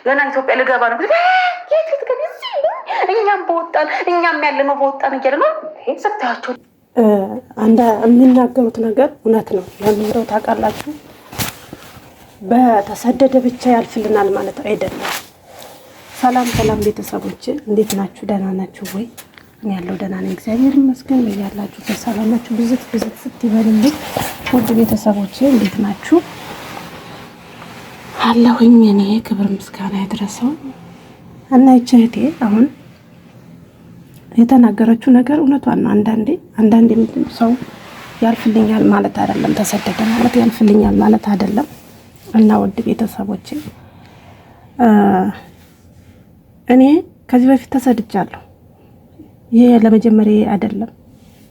ገና ኢትዮጵያ ልገባ ነው እኛም በወጣን እኛም ያለነው በወጣን እያለ ነው ሰጣቸው። አንዳ የሚናገሩት ነገር እውነት ነው። ለምንድነው ታውቃላችሁ? በተሰደደ ብቻ ያልፍልናል ማለት አይደለም። ሰላም ሰላም ቤተሰቦች እንዴት ናችሁ? ደህና ናችሁ ወይ? እኔ ያለው ደህና ነኝ እግዚአብሔር ይመስገን። ያላችሁ በሰላማችሁ ብዝት ስትይበልልኝ ውድ ቤተሰቦች እንዴት ናችሁ? አለሁኝ እኔ ክብር ምስጋና ይድረሰው እና እህቴ አሁን የተናገረችው ነገር እውነቷን ነው። አንዳንዴ ሰው ያልፍልኛል ማለት አይደለም፣ ተሰደደ ማለት ያልፍልኛል ማለት አይደለም። እና ውድ ቤተሰቦቼ እኔ ከዚህ በፊት ተሰድጃለሁ። ይሄ ለመጀመሪያ አይደለም።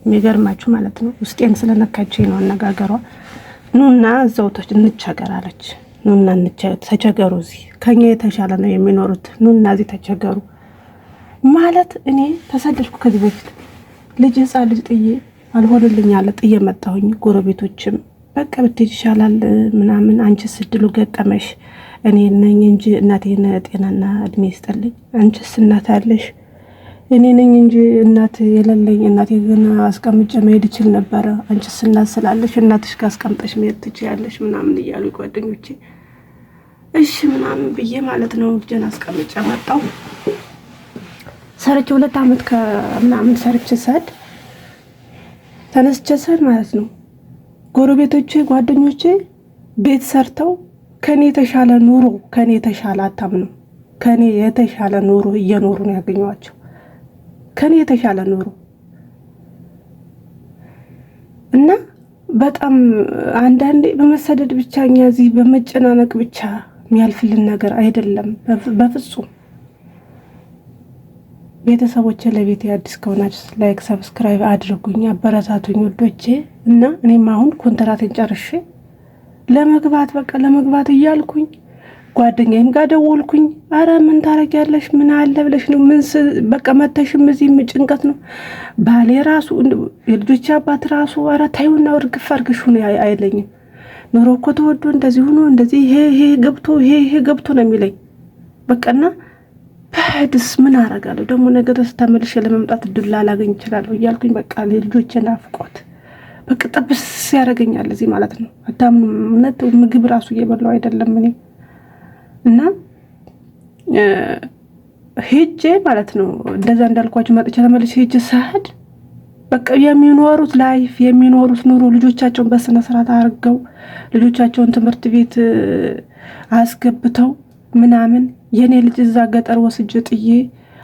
የሚገርማችሁ ማለት ነው ውስጤን ስለነካችኝ ነው አነጋገሯ። ኑና እዛው እንቸገር አለች። ኑና ተቸገሩ፣ እዚህ ከኛ የተሻለ ነው የሚኖሩት፣ ኑና እዚህ ተቸገሩ ማለት እኔ ተሰደድኩ። ከዚህ በፊት ህፃን ልጅ ጥዬ አልሆንልኝ አለ ጥዬ መጣሁኝ። ጎረቤቶችም በቃ ብትሄጂ ይሻላል ምናምን፣ አንቺስ እድሉ ገጠመሽ፣ እኔ ነኝ እንጂ እናቴን ጤናና እድሜ ይስጥልኝ፣ አንቺስ እናት አለሽ፣ እኔ ነኝ እንጂ እናት የሌለኝ፣ እናቴ ግን አስቀምጬ መሄድ ይችል ነበረ፣ አንቺስ እናት ስላለሽ እናትሽ ጋር አስቀምጠሽ መሄድ ትችያለሽ ምናምን እያሉ ጓደኞቼ እሺ ምናምን ብዬ ማለት ነው ልጄን አስቀምጬ መጣሁ። ሰርቼ 2 አመት ከምናምን ሰርቼ ሰድ ተነስቼ ሰድ ማለት ነው ጎረቤቶቼ ጓደኞቼ ቤት ሰርተው ከኔ የተሻለ ኑሮ ከኔ የተሻለ አታምኑ ከኔ የተሻለ ኑሮ እየኖሩ ነው ያገኘዋቸው። ከኔ የተሻለ ኑሮ እና በጣም አንዳንዴ በመሰደድ ብቻ እኛ እዚህ በመጨናነቅ ብቻ የሚያልፍልን ነገር አይደለም በፍጹም። ቤተሰቦቼ ለቤት አዲስ ከሆናችሁ ላይክ ሰብስክራይብ አድርጉኝ፣ አበረታቱኝ ወዶቼ። እና እኔም አሁን ኮንትራቴን ጨርሼ ለመግባት እያልኩኝ ጓደኛዬም ጋር ደወልኩኝ። አረ ምን ታረጊያለሽ ምን አለ ብለሽ ነው ምን በቃ መተሽም እዚህ ጭንቀት ነው። ባሌ ራሱ የልጆች አባት ራሱ አረ ታዩና ወርግፍ አርግሽ ነው አይለኝም። ኑሮ እኮ ተወዶ እንደዚህ ሆኖ እንደዚህ ይሄ ገብቶ ነው የሚለኝ። በቃና በድስ ምን አረጋለሁ ደግሞ ነገ ተመልሼ ለመምጣት እድል ላላገኝ እችላለሁ እያልኩኝ በቃ ልጆቼን ናፍቆት በቃ ጥብስ ያደርገኛል እዚህ ማለት ነው። አታምኑም እውነት ምግብ ራሱ እየበላሁ አይደለም እኔ። እና ሄጄ ማለት ነው እንደዛ እንዳልኳችሁ መጥቼ ተመልሼ ሄጄ ሳህድ በቃ የሚኖሩት ላይፍ የሚኖሩት ኑሮ ልጆቻቸውን በስነ ስርዓት አድርገው ልጆቻቸውን ትምህርት ቤት አስገብተው ምናምን የኔ ልጅ እዛ ገጠር ወስጄ ጥዬ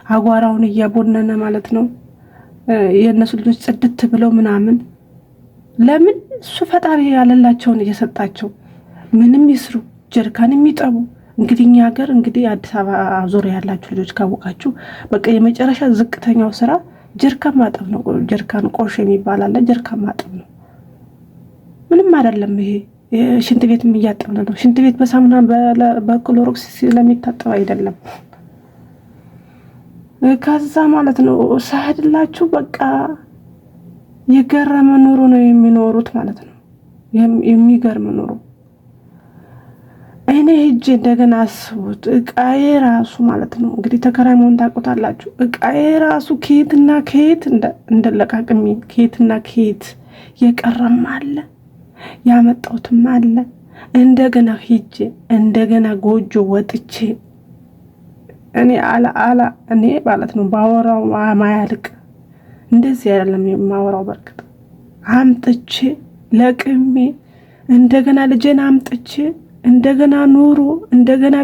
አጓራውን እያቦነነ ማለት ነው የነሱ ልጆች ጽድት ብለው ምናምን ለምን እሱ ፈጣሪ ያለላቸውን እየሰጣቸው ምንም ይስሩ ጀርካን የሚጠቡ እንግዲህ እኛ ሀገር እንግዲህ አዲስ አበባ ዙሪያ ያላችሁ ልጆች ካወቃችሁ በቃ የመጨረሻ ዝቅተኛው ስራ ጀርካን ማጠብ ነው። ጀርካን ቆሽ የሚባል አለ፣ ጀርካን ማጠብ ነው። ምንም አይደለም ይሄ ሽንት ቤት የሚያጠብለ ነው። ሽንት ቤት በሳሙና በክሎሮክስ ስለሚታጠብ አይደለም። ከዛ ማለት ነው ሳህድላችሁ በቃ የገረመ ኑሮ ነው የሚኖሩት ማለት ነው። የሚገርም ኑሮ። እኔ ሄጄ እንደገና አስቡት እቃዬ ራሱ ማለት ነው እንግዲህ ተከራይ መሆን ታውቁታላችሁ። እቃዬ ራሱ ከየትና ከየት እንደለቃቅሚ ከየትና ከየት የቀረም አለ ያመጣሁትም አለ። እንደገና ሄጄ እንደገና ጎጆ ወጥቼ እኔ እኔ ማለት ነው ባወራው ማያልቅ እንደዚህ አይደለም የማወራው። በርግጥ አምጥቼ ለቅሜ እንደገና ልጄን አምጥቼ እንደገና ኑሮ እንደገና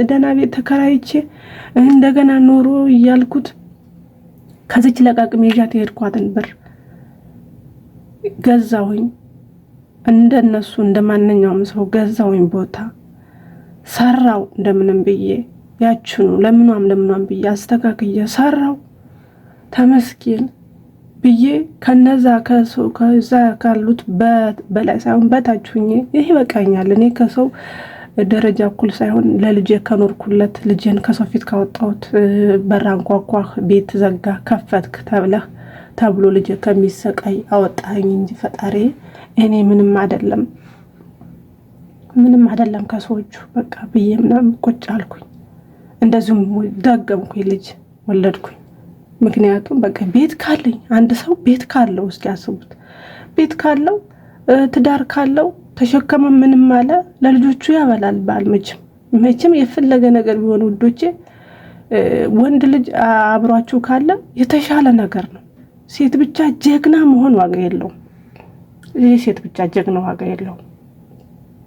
ደህና ቤት ተከራይቼ እንደገና ኑሮ እያልኩት ከዚች ለቃቅሜ ይዣት የሄድኳትን ብር ገዛሁኝ። እንደነሱ እንደማንኛውም ሰው ገዛውኝ ቦታ ሰራው እንደምንም ብዬ ያችኑ ለምኗም ብዬ አስተካክዬ ሰራው። ተመስገን ብዬ ከነዛ ከዛ ካሉት በላይ ሳይሆን በታች ሆኜ ይሄ በቃኛል። እኔ ከሰው ደረጃ እኩል ሳይሆን ለልጄ ከኖርኩለት ልጄን ከሰው ፊት ካወጣሁት በራንኳኳህ ቤት ዘጋ ከፈትክ ተብሎ ልጄ ከሚሰቃይ አወጣኝ እንጂ ፈጣሪ እኔ ምንም አይደለም። ምንም አይደለም ከሰዎቹ በቃ ብዬ ምናምን ቁጭ አልኩኝ። እንደዚሁም ደገምኩኝ፣ ልጅ ወለድኩኝ። ምክንያቱም በቃ ቤት ካለኝ አንድ ሰው ቤት ካለው እስኪ ያስቡት፣ ቤት ካለው ትዳር ካለው ተሸከመ ምንም አለ ለልጆቹ ያበላል። ባል መቼም የፈለገ ነገር ቢሆን ውዶቼ ወንድ ልጅ አብሯችሁ ካለ የተሻለ ነገር ነው። ሴት ብቻ ጀግና መሆን ዋጋ የለውም። ይሄ ሴት ብቻ ጀግና ዋጋ የለውም።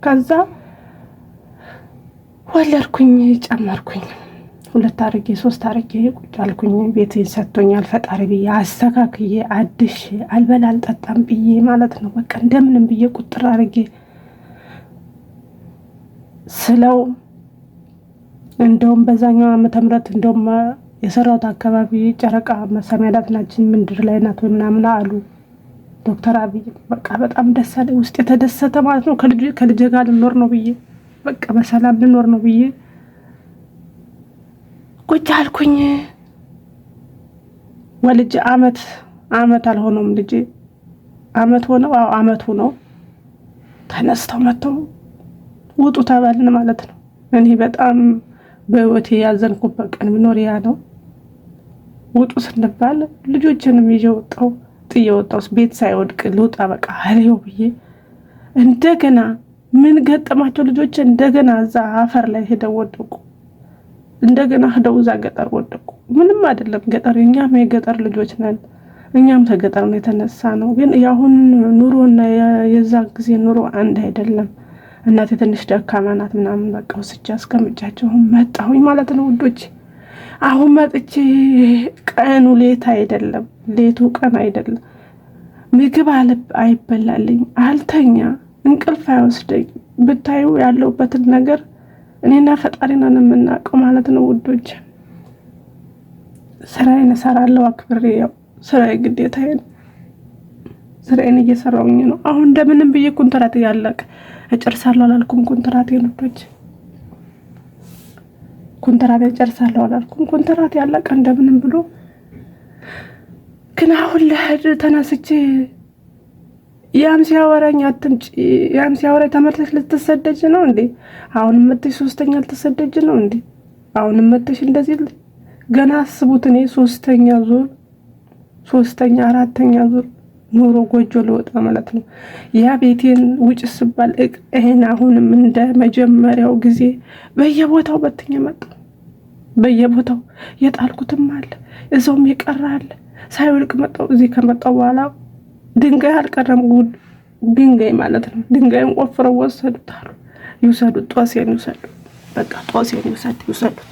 ከዛ ወለድኩኝ፣ ጨመርኩኝ፣ 2 አርጌ 3 አርጌ ቁጭ አልኩኝ። ቤቴን ሰጥቶኛል ፈጣሪ ብዬ አስተካክዬ አድሽ አልበላ አልጠጣም ብዬ ማለት ነው። በቃ እንደምንም ብዬ ቁጥር አርጌ ስለው እንደውም በዛኛው ዓመተ ምህረት እንደውም የሰራውት አካባቢ ጨረቃ መሰማያት ናችን ምንድር ላይ ናት ወይ ምናምን አሉ ዶክተር አብይ። በቃ በጣም ደስ አለኝ፣ ውስጥ የተደሰተ ማለት ነው። ከልጅ ጋር ልኖር ነው ብዬ በቃ በሰላም ልኖር ነው ብዬ ቁጭ አልኩኝ። ወልጅ አመት አልሆነውም ልጅ አመት ሆነው። አመቱ ነው። ተነስተው መጥተው ውጡ ተባልን ማለት ነው። እኔ በጣም በህይወቴ ያዘንኩበት ቀን ቢኖር ያ ነው። ውጡ ስንባል ልጆችንም ይዤ ወጣሁ፣ ጥዬ ወጣሁ። ቤት ሳይወድቅ ልውጣ በቃ አሬው ብዬ እንደገና ምን ገጠማቸው ልጆች እንደገና እዛ አፈር ላይ ሄደው ወደቁ። እንደገና ሄደው እዛ ገጠር ወደቁ። ምንም አይደለም ገጠር፣ እኛም የገጠር ልጆች ነን። እኛም ተገጠር ነው የተነሳ ነው። ግን ያሁን ኑሮና የዛ ጊዜ ኑሮ አንድ አይደለም። እናቴ ትንሽ ደካማ ናት ምናምን በቃ ወስጄ አስቀምጫቸው መጣሁኝ ማለት ነው ውዶች። አሁን መጥቼ ቀኑ ሌት አይደለም፣ ሌቱ ቀን አይደለም። ምግብ አይበላልኝ፣ አልተኛ፣ እንቅልፍ አይወስደኝ። ብታዩ ያለውበትን ነገር እኔና ፈጣሪና ነን የምናውቀው ማለት ነው ውዶች። ስራዬን እሰራለሁ አክብሬ፣ ያው ስራዬ ግዴታዬ ነው። ስራዬን እየሰራሁኝ ነው። አሁን እንደምንም ብዬ ኮንትራት ያለቀ እጨርሳለሁ አላልኩም። ኮንትራቴን ውዶች፣ ኮንትራት እጨርሳለሁ አላልኩም። ኮንትራት ያለቀ እንደምንም ብሎ ግን አሁን ለህድ ተነስቼ ያም ሲያወራኝ አትምጪ፣ ያም ሲያወራኝ ተመልሰሽ ልትሰደጅ ነው እንዴ? አሁንም መጥተሽ 3ኛ ልትሰደጅ ነው እንዴ? አሁንም መጥተሽ እንደዚህ ገና አስቡት። እኔ 3ኛ ዙር 4ኛ ዙር ኑሮ ጎጆ ልወጣ ማለት ነው። ያ ቤቴን ውጭ ስባል ይሄን አሁንም እንደ መጀመሪያው ጊዜ በየቦታው በትኛ መጣ። በየቦታው የጣልኩትም አለ፣ እዛውም የቀረ አለ። ሳይወልቅ መጣው። እዚህ ከመጣው በኋላ ድንጋይ አልቀረም፣ ድንጋይ ማለት ነው። ድንጋይን ቆፍረው ወሰዱት አሉ። ይውሰዱት፣ ጧሴን ይውሰዱ፣ በቃ ጧሴን ይውሰዱት።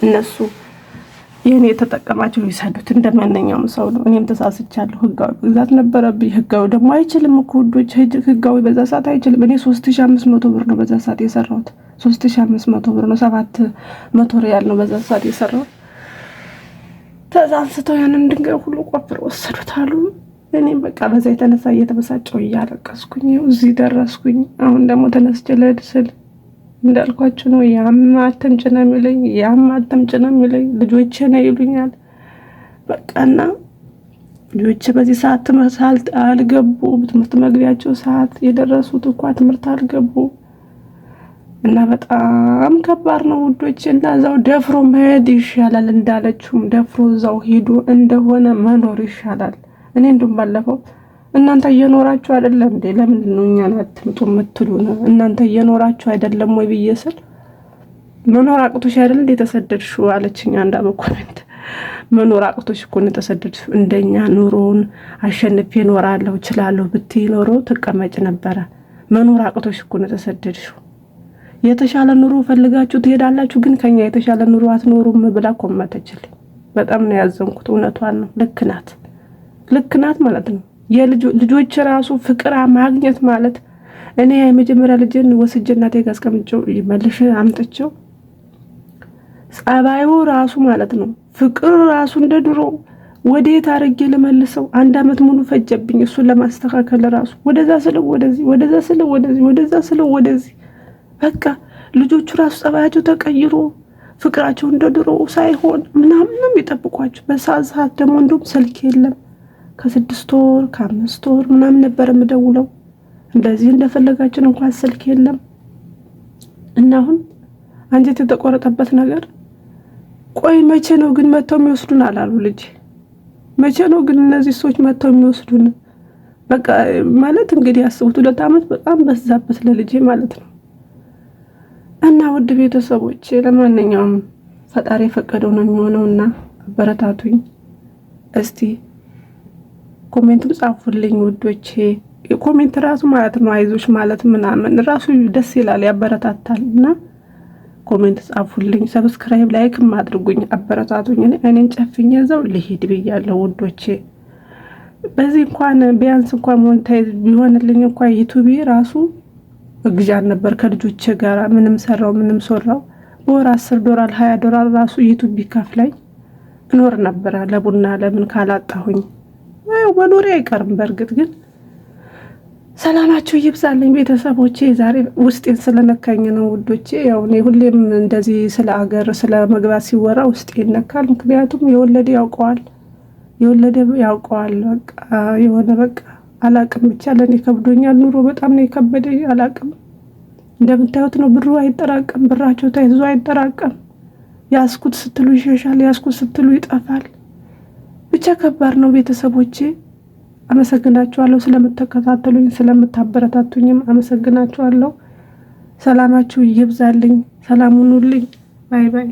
እነሱ የኔ የተጠቀማቸው ይሰዱት፣ እንደማንኛውም ሰው ነው። እኔም ተሳስቻለሁ። ህጋዊ ግዛት ነበረብኝ። ህጋዊ ደግሞ አይችልም እኮ ውዶች፣ ህጋዊ በዛ ሰዓት አይችልም። እኔ 3500 ብር ነው በዛ ሰዓት የሰራሁት። 3500 ብር ነው፣ 700 ሪያል ነው በዛ ሰዓት የሰራሁት። ተዛንስተው ያንን ድንጋይ ሁሉ ቆፍረው ወሰዱት አሉ። እኔም በቃ በዛ የተነሳ እየተበሳጨው እያለቀስኩኝ እዚህ ደረስኩኝ። አሁን ደግሞ ተነስቼ ልሄድ ስል እንዳልኳችሁ ነው። ያም አትምጭ ነው የሚለኝ፣ ያም አትምጭ ነው የሚለኝ። ልጆቼ ነው ይሉኛል። በቃና ልጆቼ በዚህ ሰዓት ትምህርት አልገቡ። ትምህርት መግቢያቸው ሰዓት የደረሱት እንኳ ትምህርት አልገቡ እና በጣም ከባድ ነው ውዶች። እና እዛው ደፍሮ መሄድ ይሻላል፣ እንዳለችውም ደፍሮ እዛው ሄዶ እንደሆነ መኖር ይሻላል። እኔ እንደውም ባለፈው እናንተ እየኖራችሁ አይደለም እንዴ? ለምንድን ነው እኛን አትምጡ የምትሉን? እናንተ እየኖራችሁ አይደለም ወይ ብዬ ስል መኖር አቅቶሽ አይደል እንዴ ተሰደድሽው አለችኝ አንዷ በኮሜንት። መኖር አቅቶሽ እኮ ነው ተሰደድሽው። እንደኛ ኑሮውን አሸንፌ እኖራለሁ እችላለሁ ብትይ ኖሮ ትቀመጭ ነበረ። መኖር አቅቶሽ እኮ ነው ተሰደድሽው። የተሻለ ኑሮ ፈልጋችሁ ትሄዳላችሁ፣ ግን ከኛ የተሻለ ኑሮ አትኖሩም ብላ ኮመተችልኝ። በጣም ነው ያዘንኩት። እውነቷን ነው። ልክ ናት ማለት ነው። የልጆች ራሱ ፍቅር ማግኘት ማለት እኔ የመጀመሪያ ልጅን ወስጄ እናቴ ጋር አስቀምጬው መልሼ አምጥቼው ጸባዩ ራሱ ማለት ነው ፍቅር ራሱ እንደ ድሮ ወዴት አርጌ ለመልሰው 1 አመት ሙሉ ፈጀብኝ እሱን ለማስተካከል ራሱ ወደዛ ስለው ወደዚህ፣ ወደዛ ስለው ወደዚህ፣ ወደዛ ስለው ወደዚህ። በቃ ልጆቹ ራሱ ጸባያቸው ተቀይሮ ፍቅራቸው እንደ ድሮ ሳይሆን ምናምን ይጠብቋቸው። በሰዓት ደግሞ እንደውም ስልክ የለም። ከ6 ወር ከ5 ወር ምናምን ነበር የምደውለው እንደዚህ እንደፈለጋችን እንኳን ስልክ የለም እና አሁን አንጀት የተቆረጠበት ነገር ቆይ መቼ ነው ግን መተው የሚወስዱን አላሉ ልጅ መቼ ነው ግን እነዚህ ሰዎች መተው የሚወስዱን? በቃ ማለት እንግዲህ አስቡት 2 ዓመት በጣም በዛበት ለልጄ ማለት ነው። እና ውድ ቤተሰቦች ለማንኛውም ፈጣሪ ፈቀደው ነው የሚሆነውና አበረታቱኝ። እስቲ ኮሜንትም ጻፉልኝ ውዶቼ። ኮሜንት ራሱ ማለት ነው አይዞሽ ማለት ምናምን ራሱ ደስ ይላል ያበረታታልና ኮሜንት ጻፉልኝ፣ ሰብስክራይብ ላይክም አድርጉኝ፣ አበረታቱኝ። እኔን ጨፍኜ ዘው ልሂድ ብያለሁ ውዶቼ። በዚህ እንኳን ቢያንስ እንኳን ሞኔታይዝ ቢሆንልኝ እንኳን ዩቲዩብ ራሱ እግጃን ነበር ከልጆቼ ጋር ምንም ሰራው ምንም ሰራው በወር $10 $20 ራሱ ዩቲዩብ ቢከፍለኝ እኖር ነበር ለቡና ለምን ካላጣሁኝ ወሎሪ አይቀርም። በርግጥ ግን ሰላማችሁ ይብዛልኝ ቤተሰቦቼ። ዛሬ ውስጤን ስለነካኝ ነው ውዶቼ። ያው እኔ ሁሌም እንደዚህ ስለ አገር ስለ መግባት ሲወራ ውስጤ ይነካል። ምክንያቱም የወለደ ያውቀዋል። በቃ የሆነ በቃ አላቅም ብቻ ለኔ ከብዶኛል። ኑሮ በጣም ነው የከበደኝ። አላቅም እንደምታዩት ነው። ብሩ አይጠራቀም፣ ብራቸው ተይዞ አይጠራቀም። ያስኩት ስትሉ ይሸሻል፣ ያስኩት ስትሉ ይጠፋል። ብቻ ከባድ ነው ቤተሰቦቼ። አመሰግናችኋለሁ ስለምትከታተሉኝ ስለምታበረታቱኝም አመሰግናችኋለሁ። ሰላማችሁ ይብዛልኝ። ሰላም ሁኑልኝ። ባይ ባይ።